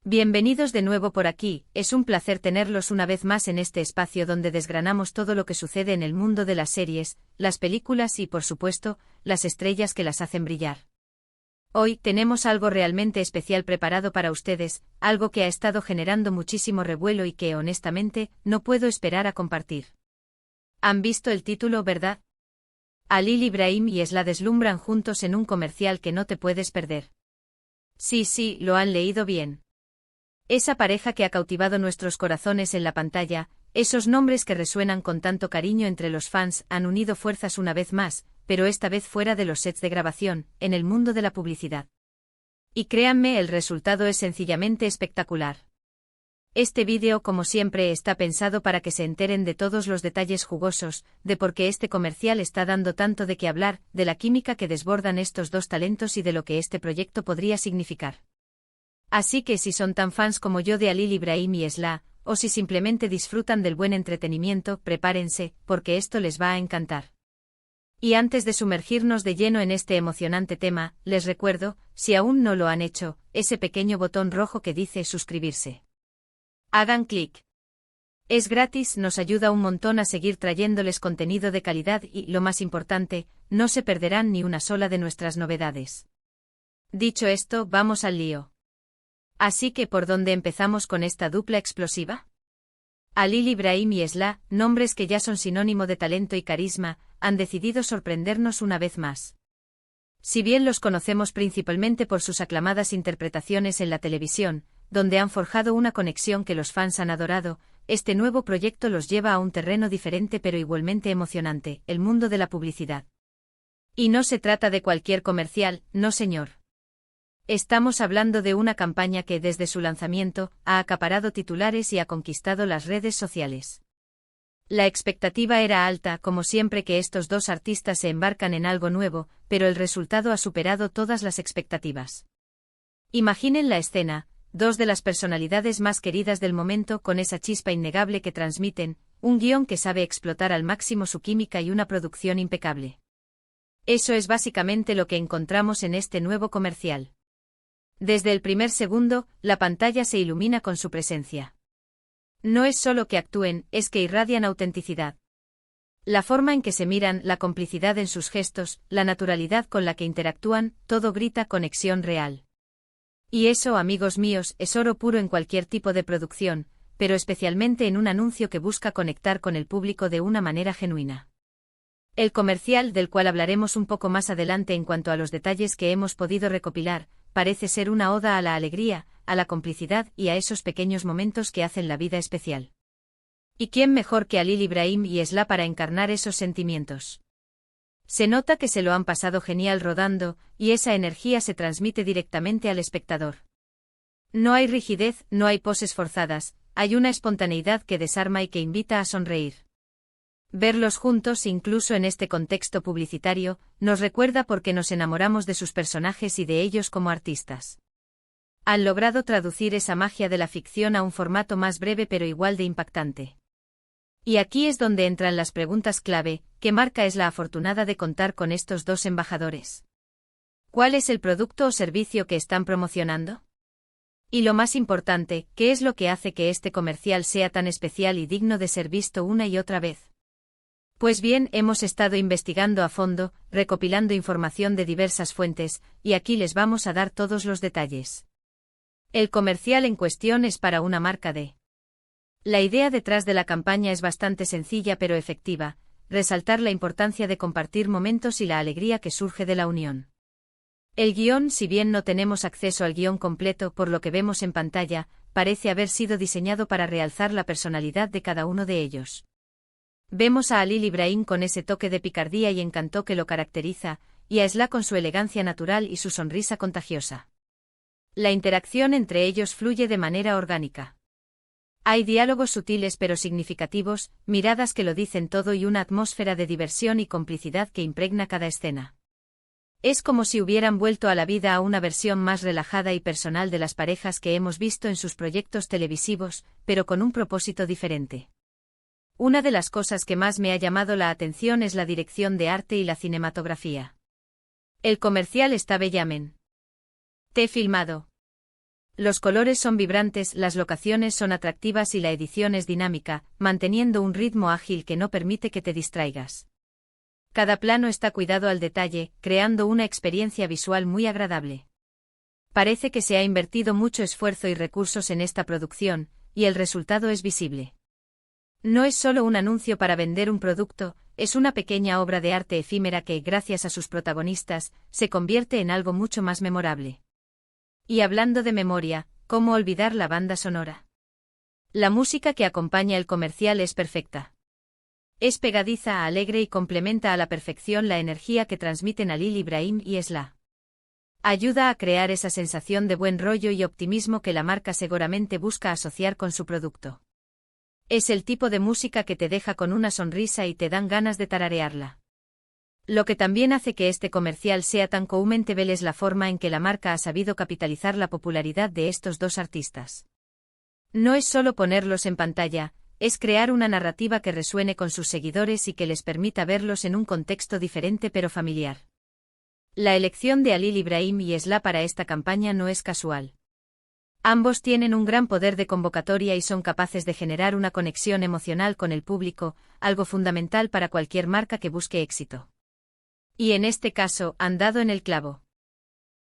Bienvenidos de nuevo por aquí, es un placer tenerlos una vez más en este espacio donde desgranamos todo lo que sucede en el mundo de las series, las películas y, por supuesto, las estrellas que las hacen brillar. Hoy tenemos algo realmente especial preparado para ustedes, algo que ha estado generando muchísimo revuelo y que, honestamente, no puedo esperar a compartir. ¿Han visto el título, verdad? Halil Ibrahim y Esla deslumbran juntos en un comercial que no te puedes perder. Sí, lo han leído bien. Esa pareja que ha cautivado nuestros corazones en la pantalla, esos nombres que resuenan con tanto cariño entre los fans han unido fuerzas una vez más, pero esta vez fuera de los sets de grabación, en el mundo de la publicidad. Y créanme, el resultado es sencillamente espectacular. Este vídeo, como siempre, está pensado para que se enteren de todos los detalles jugosos, de por qué este comercial está dando tanto de qué hablar, de la química que desbordan estos dos talentos y de lo que este proyecto podría significar. Así que si son tan fans como yo de Halil Ibrahim y Esla, o si simplemente disfrutan del buen entretenimiento, prepárense, porque esto les va a encantar. Y antes de sumergirnos de lleno en este emocionante tema, les recuerdo, si aún no lo han hecho, ese pequeño botón rojo que dice suscribirse. Hagan clic. Es gratis, nos ayuda un montón a seguir trayéndoles contenido de calidad y, lo más importante, no se perderán ni una sola de nuestras novedades. Dicho esto, vamos al lío. Así que, ¿por dónde empezamos con esta dupla explosiva? Halil Ibrahim y Esla, nombres que ya son sinónimo de talento y carisma, han decidido sorprendernos una vez más. Si bien los conocemos principalmente por sus aclamadas interpretaciones en la televisión, donde han forjado una conexión que los fans han adorado, este nuevo proyecto los lleva a un terreno diferente pero igualmente emocionante, el mundo de la publicidad. Y no se trata de cualquier comercial, no señor. Estamos hablando de una campaña que desde su lanzamiento ha acaparado titulares y ha conquistado las redes sociales. La expectativa era alta, como siempre que estos dos artistas se embarcan en algo nuevo, pero el resultado ha superado todas las expectativas. Imaginen la escena, dos de las personalidades más queridas del momento con esa chispa innegable que transmiten, un guión que sabe explotar al máximo su química y una producción impecable. Eso es básicamente lo que encontramos en este nuevo comercial. Desde el primer segundo, la pantalla se ilumina con su presencia. No es solo que actúen, es que irradian autenticidad. La forma en que se miran, la complicidad en sus gestos, la naturalidad con la que interactúan, todo grita conexión real. Y eso, amigos míos, es oro puro en cualquier tipo de producción, pero especialmente en un anuncio que busca conectar con el público de una manera genuina. El comercial, del cual hablaremos un poco más adelante en cuanto a los detalles que hemos podido recopilar, parece ser una oda a la alegría, a la complicidad y a esos pequeños momentos que hacen la vida especial. ¿Y quién mejor que Halil Ibrahim y Esla para encarnar esos sentimientos? Se nota que se lo han pasado genial rodando, y esa energía se transmite directamente al espectador. No hay rigidez, no hay poses forzadas, hay una espontaneidad que desarma y que invita a sonreír. Verlos juntos, incluso en este contexto publicitario, nos recuerda por qué nos enamoramos de sus personajes y de ellos como artistas. Han logrado traducir esa magia de la ficción a un formato más breve pero igual de impactante. Y aquí es donde entran las preguntas clave, ¿qué marca es la afortunada de contar con estos dos embajadores? ¿Cuál es el producto o servicio que están promocionando? Y lo más importante, ¿qué es lo que hace que este comercial sea tan especial y digno de ser visto una y otra vez? Pues bien, hemos estado investigando a fondo, recopilando información de diversas fuentes, y aquí les vamos a dar todos los detalles. El comercial en cuestión es para una marca de. La idea detrás de la campaña es bastante sencilla pero efectiva, resaltar la importancia de compartir momentos y la alegría que surge de la unión. El guión, si bien no tenemos acceso al guión completo por lo que vemos en pantalla, parece haber sido diseñado para realzar la personalidad de cada uno de ellos. Vemos a Halil Ibrahim con ese toque de picardía y encanto que lo caracteriza, y a Esla con su elegancia natural y su sonrisa contagiosa. La interacción entre ellos fluye de manera orgánica. Hay diálogos sutiles pero significativos, miradas que lo dicen todo y una atmósfera de diversión y complicidad que impregna cada escena. Es como si hubieran vuelto a la vida a una versión más relajada y personal de las parejas que hemos visto en sus proyectos televisivos, pero con un propósito diferente. Una de las cosas que más me ha llamado la atención es la dirección de arte y la cinematografía. El comercial está bellamente filmado. Los colores son vibrantes, las locaciones son atractivas y la edición es dinámica, manteniendo un ritmo ágil que no permite que te distraigas. Cada plano está cuidado al detalle, creando una experiencia visual muy agradable. Parece que se ha invertido mucho esfuerzo y recursos en esta producción, y el resultado es visible. No es solo un anuncio para vender un producto, es una pequeña obra de arte efímera que, gracias a sus protagonistas, se convierte en algo mucho más memorable. Y hablando de memoria, ¿cómo olvidar la banda sonora? La música que acompaña el comercial es perfecta. Es pegadiza, alegre y complementa a la perfección la energía que transmiten Halil Ibrahim y Esla. Ayuda a crear esa sensación de buen rollo y optimismo que la marca seguramente busca asociar con su producto. Es el tipo de música que te deja con una sonrisa y te dan ganas de tararearla. Lo que también hace que este comercial sea tan comentable es la forma en que la marca ha sabido capitalizar la popularidad de estos dos artistas. No es solo ponerlos en pantalla, es crear una narrativa que resuene con sus seguidores y que les permita verlos en un contexto diferente pero familiar. La elección de Halil Ibrahim y Esla para esta campaña no es casual. Ambos tienen un gran poder de convocatoria y son capaces de generar una conexión emocional con el público, algo fundamental para cualquier marca que busque éxito. Y en este caso, han dado en el clavo.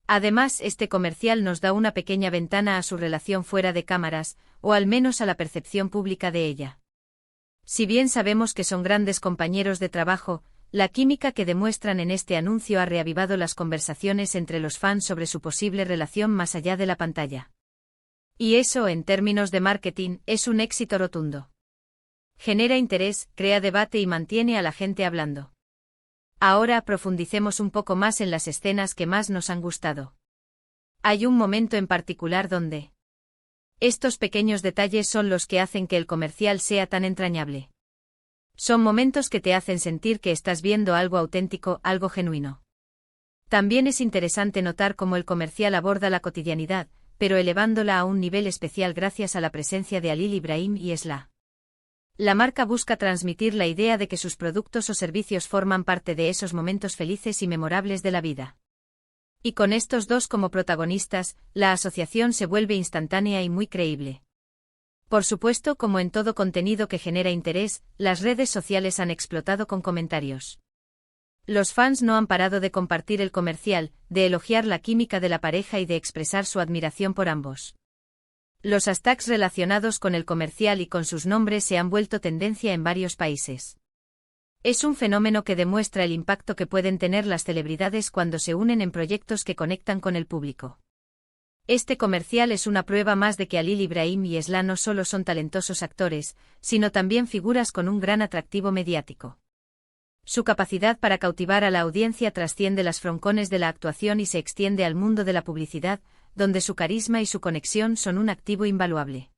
Además, este comercial nos da una pequeña ventana a su relación fuera de cámaras, o al menos a la percepción pública de ella. Si bien sabemos que son grandes compañeros de trabajo, la química que demuestran en este anuncio ha reavivado las conversaciones entre los fans sobre su posible relación más allá de la pantalla. Y eso, en términos de marketing, es un éxito rotundo. Genera interés, crea debate y mantiene a la gente hablando. Ahora profundicemos un poco más en las escenas que más nos han gustado. Hay un momento en particular donde estos pequeños detalles son los que hacen que el comercial sea tan entrañable. Son momentos que te hacen sentir que estás viendo algo auténtico, algo genuino. También es interesante notar cómo el comercial aborda la cotidianidad, pero elevándola a un nivel especial gracias a la presencia de Halil Ibrahim y Esla. La marca busca transmitir la idea de que sus productos o servicios forman parte de esos momentos felices y memorables de la vida. Y con estos dos como protagonistas, la asociación se vuelve instantánea y muy creíble. Por supuesto, como en todo contenido que genera interés, las redes sociales han explotado con comentarios. Los fans no han parado de compartir el comercial, de elogiar la química de la pareja y de expresar su admiración por ambos. Los hashtags relacionados con el comercial y con sus nombres se han vuelto tendencia en varios países. Es un fenómeno que demuestra el impacto que pueden tener las celebridades cuando se unen en proyectos que conectan con el público. Este comercial es una prueba más de que Halil Ibrahim y Esla no solo son talentosos actores, sino también figuras con un gran atractivo mediático. Su capacidad para cautivar a la audiencia trasciende las froncones de la actuación y se extiende al mundo de la publicidad, donde su carisma y su conexión son un activo invaluable.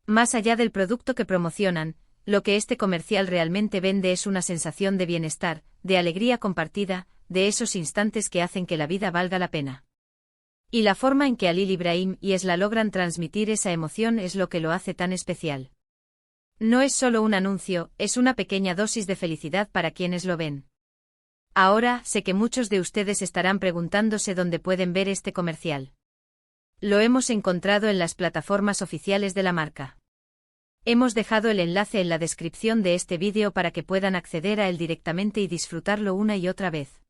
Más allá del producto que promocionan, lo que este comercial realmente vende es una sensación de bienestar, de alegría compartida, de esos instantes que hacen que la vida valga la pena. Y la forma en que Halil Ibrahim y Esla logran transmitir esa emoción es lo que lo hace tan especial. No es solo un anuncio, es una pequeña dosis de felicidad para quienes lo ven. Ahora, sé que muchos de ustedes estarán preguntándose dónde pueden ver este comercial. Lo hemos encontrado en las plataformas oficiales de la marca. Hemos dejado el enlace en la descripción de este vídeo para que puedan acceder a él directamente y disfrutarlo una y otra vez.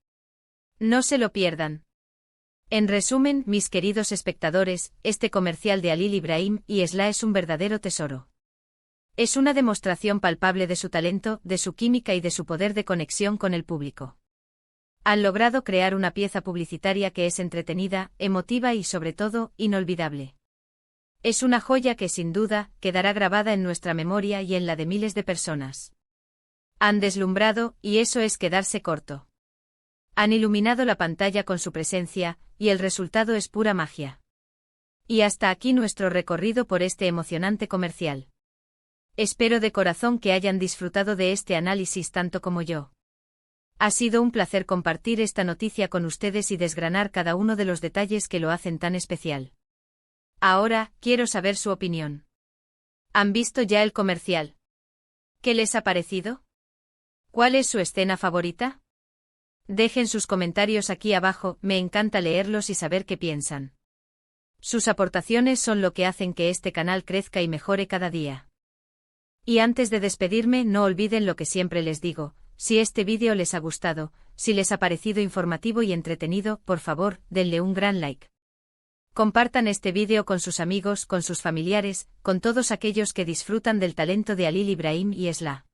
No se lo pierdan. En resumen, mis queridos espectadores, este comercial de Halil Ibrahim y Esla es un verdadero tesoro. Es una demostración palpable de su talento, de su química y de su poder de conexión con el público. Han logrado crear una pieza publicitaria que es entretenida, emotiva y sobre todo, inolvidable. Es una joya que sin duda, quedará grabada en nuestra memoria y en la de miles de personas. Han deslumbrado, y eso es quedarse corto. Han iluminado la pantalla con su presencia, y el resultado es pura magia. Y hasta aquí nuestro recorrido por este emocionante comercial. Espero de corazón que hayan disfrutado de este análisis tanto como yo. Ha sido un placer compartir esta noticia con ustedes y desgranar cada uno de los detalles que lo hacen tan especial. Ahora, quiero saber su opinión. ¿Han visto ya el comercial? ¿Qué les ha parecido? ¿Cuál es su escena favorita? Dejen sus comentarios aquí abajo, me encanta leerlos y saber qué piensan. Sus aportaciones son lo que hacen que este canal crezca y mejore cada día. Y antes de despedirme, no olviden lo que siempre les digo: si este vídeo les ha gustado, si les ha parecido informativo y entretenido, por favor, denle un gran like. Compartan este vídeo con sus amigos, con sus familiares, con todos aquellos que disfrutan del talento de Halil Ibrahim y Esla.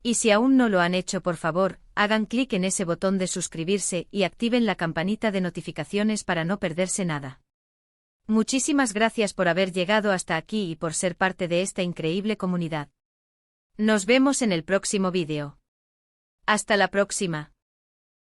Y si aún no lo han hecho, por favor, hagan clic en ese botón de suscribirse y activen la campanita de notificaciones para no perderse nada. Muchísimas gracias por haber llegado hasta aquí y por ser parte de esta increíble comunidad. Nos vemos en el próximo vídeo. Hasta la próxima.